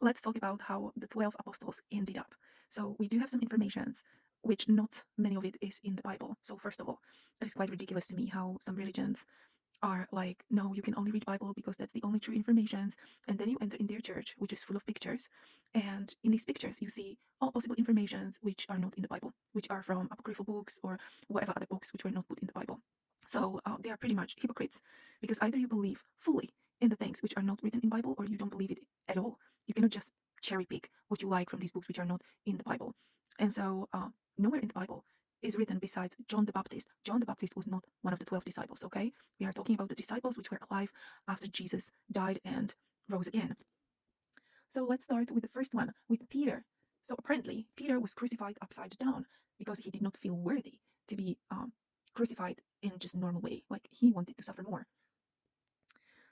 let's talk about how the 12 apostles ended up. So we do have some informations, which not many of it is in the Bible. So first of all, it is quite ridiculous to me how some religions are like, no, you can only read Bible because that's the only true informations. And then you enter in their church, which is full of pictures. And in these pictures, you see all possible informations which are not in the Bible, which are from apocryphal books or whatever other books which were not put in the Bible. So they are pretty much hypocrites because either you believe fully in the things which are not written in Bible or you don't believe it at all. You cannot just cherry pick what you like from these books which are not in the Bible. And so nowhere in the Bible is written besides John the Baptist. John the Baptist was not one of the 12 disciples, okay? We are talking about the disciples which were alive after Jesus died and rose again. So let's start with the first one, with Peter. So apparently, Peter was crucified upside down because he did not feel worthy to be crucified in just a normal way. Like he wanted to suffer more.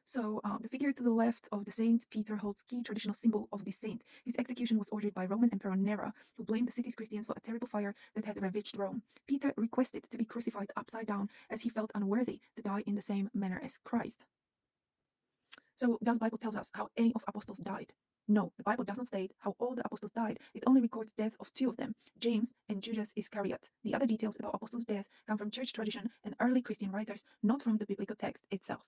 So the figure to the left of the saint Peter holds key traditional symbol of this saint. His execution was ordered by Roman Emperor Nero, who blamed the city's Christians for a terrible fire that had ravaged Rome. Peter requested to be crucified upside down as he felt unworthy to die in the same manner as Christ. So does the Bible tells us how any of apostles died? No, the Bible doesn't state how all the apostles died. It only records death of two of them, James and Judas Iscariot. The other details about apostles' death come from church tradition and early Christian writers, not from the biblical text itself.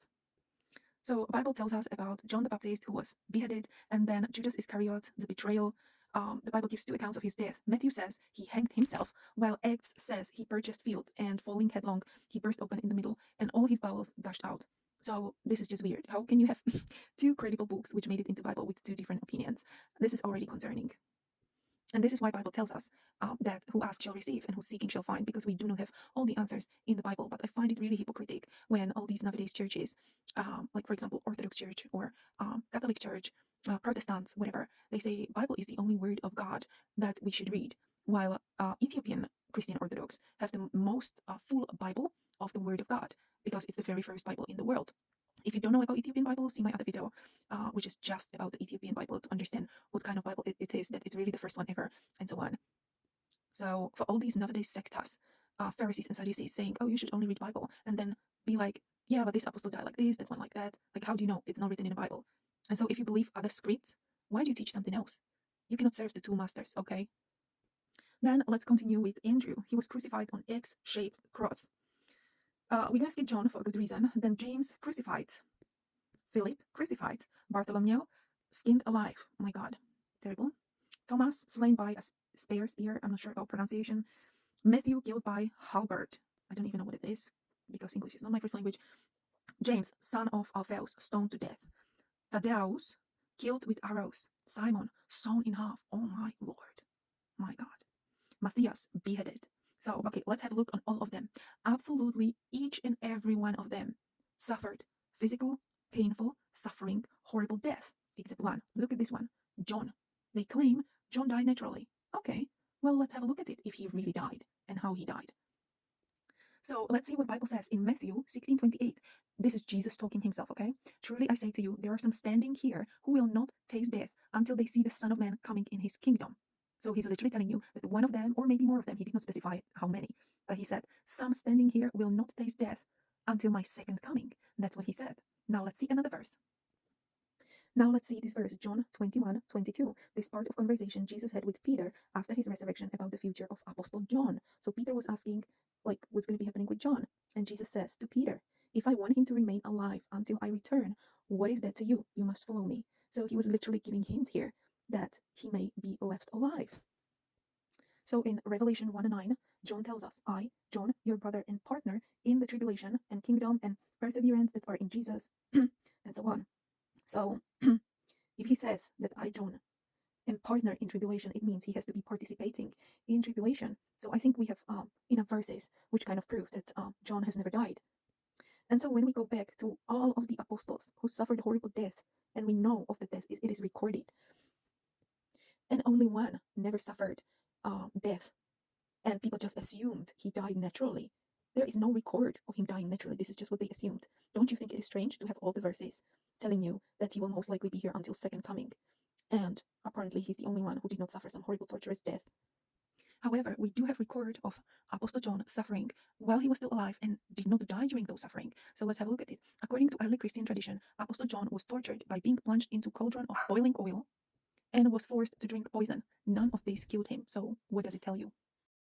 So the Bible tells us about John the Baptist who was beheaded, and then Judas Iscariot, the betrayal. The Bible gives two accounts of his death. Matthew says he hanged himself, while Acts says he purchased field and falling headlong, he burst open in the middle, and all his bowels gushed out. So this is just weird. How can you have two credible books which made it into Bible with two different opinions? This is already concerning. And this is why Bible tells us that who asks shall receive and who seeking shall find, because we do not have all the answers in the Bible. But I find it really hypocritical when all these nowadays churches, like for example Orthodox Church or Catholic Church, Protestants, whatever, they say Bible is the only word of God that we should read, while Ethiopian Christian Orthodox have the most full Bible of the Word of God because it's the very first Bible in the world. If you don't know about Ethiopian Bible, see my other video, which is just about the Ethiopian Bible to understand what kind of Bible it is, that it's really the first one ever, and so on. So for all these nowadays sectas, Pharisees and Sadducees saying, oh, you should only read Bible, and then be like, yeah, but this apostle died like this, that one like that. Like, how do you know it's not written in the Bible? And so if you believe other scripts, why do you teach something else? You cannot serve the two masters, okay? Then let's continue with Andrew. He was crucified on X-shaped cross. We're gonna skip John for a good reason. Then James crucified. Philip crucified. Bartholomew skinned alive. Oh my God, terrible. Thomas slain by a spear. I'm not sure about pronunciation. Matthew killed by halberd. I don't even know what it is because English is not my first language. James, son of Alphaeus, stoned to death. Thaddeus killed with arrows. Simon sawn in half. Oh my Lord, my God. Matthias beheaded. So, okay, let's have a look on all of them. Absolutely each and every one of them suffered physical, painful, suffering, horrible death. Except one. Look at this one. John. They claim John died naturally. Okay, well, let's have a look at it if he really died and how he died. So let's see what Bible says in Matthew 16:28. This is Jesus talking himself, okay? Truly I say to you, there are some standing here who will not taste death until they see the Son of Man coming in his kingdom. So he's literally telling you that one of them, or maybe more of them, he did not specify how many, but he said, some standing here will not taste death until my second coming. That's what he said. Now let's see another verse. Now let's see this verse, John 21:22. This part of conversation Jesus had with Peter after his resurrection about the future of Apostle John. So Peter was asking, like, what's going to be happening with John? And Jesus says to Peter, if I want him to remain alive until I return, what is that to you? You must follow me. So he was literally giving hints here that he may be left alive. So in Revelation 1:9, John tells us, I, John, your brother and partner in the tribulation and kingdom and perseverance that are in Jesus, and so on. So if he says that I, John, am partner in tribulation, it means he has to be participating in tribulation. So I think we have enough verses which kind of prove that John has never died. And so when we go back to all of the apostles who suffered horrible death, and we know of the death, it is recorded, and only one never suffered death, and people just assumed he died naturally. There is no record of him dying naturally. This is just what they assumed. Don't you think it is strange to have all the verses telling you that he will most likely be here until second coming? And apparently he's the only one who did not suffer some horrible torturous death. However, we do have record of Apostle John suffering while he was still alive and did not die during those suffering. So let's have a look at it. According to early Christian tradition, Apostle John was tortured by being plunged into cauldron of boiling oil and was forced to drink poison. None of this killed him. So what does it tell you?